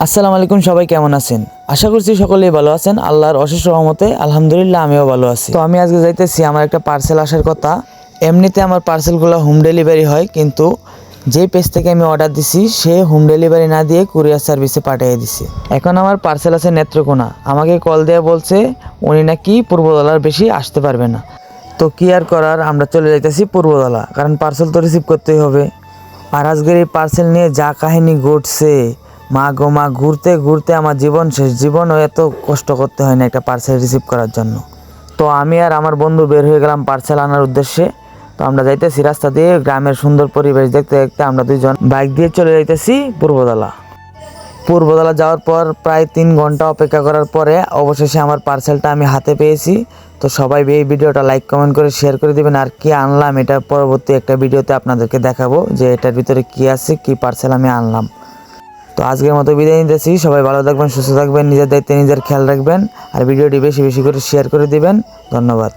আসসালামু আলাইকুম, সবাই কেমন আছেন? আশা করছি সকলেই ভালো আছেন। আল্লাহর অশেষ রহমতে আলহামদুলিল্লাহ আমিও ভালো আছি। তো আমি আজকে যাইতেছি, আমার একটা পার্সেল আসার কথা। এমনিতে আমার পার্সেলগুলো হোম ডেলিভারি হয়, কিন্তু যে পেজ থেকে আমি অর্ডার দিছি সে হোম ডেলিভারি না দিয়ে কুরিয়ার সার্ভিসে পাঠিয়ে দিছে। এখন আমার পার্সেল আছে নেত্রকোনা। আমাকে কল দিয়ে বলছে উনি নাকি পূর্বদলার বেশি আসতে পারবে না। তো কি আর করার, আমরা চলে যাইতেছি পূর্বদলা, কারণ পার্সেল তো রিসিভ করতেই হবে। আর আজকের এই পার্সেল নিয়ে যা কাহিনী ঘটছে, মা গো মা, ঘুরতে ঘুরতে আমার জীবন শেষ। জীবনও এত কষ্ট করতে হয় না একটা পার্সেল রিসিভ করার জন্য। তো আমি আর আমার বন্ধু বের হয়ে গেলাম পার্সেল আনার উদ্দেশ্যে। তো আমরা যাইতেছি রাস্তা দিয়ে, গ্রামের সুন্দর পরিবেশ দেখতে দেখতে আমরা দুইজন বাইক দিয়ে চলে যাইতেছি পূর্বদলা। পূর্বদলা যাওয়ার পর প্রায় 3 ঘন্টা অপেক্ষা করার পরে অবশেষে আমার পার্সেলটা আমি হাতে পেয়েছি। তো সবাই এই ভিডিওটা লাইক কমেন্ট করে শেয়ার করে দিবেন। আর কি আনলাম এটা পরবর্তী একটা ভিডিওতে আপনাদেরকে দেখাবো, যে এটার ভিতরে কি আছে, কি পার্সেল আমি আনলাম। তো আজকের মতো বিদায় নিতেছি। সবাই ভালো থাকবেন, সুস্থ থাকবেন, নিজের দায়িত্বে নিজের খেয়াল রাখবেন। আর ভিডিওটি বেশি বেশি করে শেয়ার করে দিবেন। ধন্যবাদ।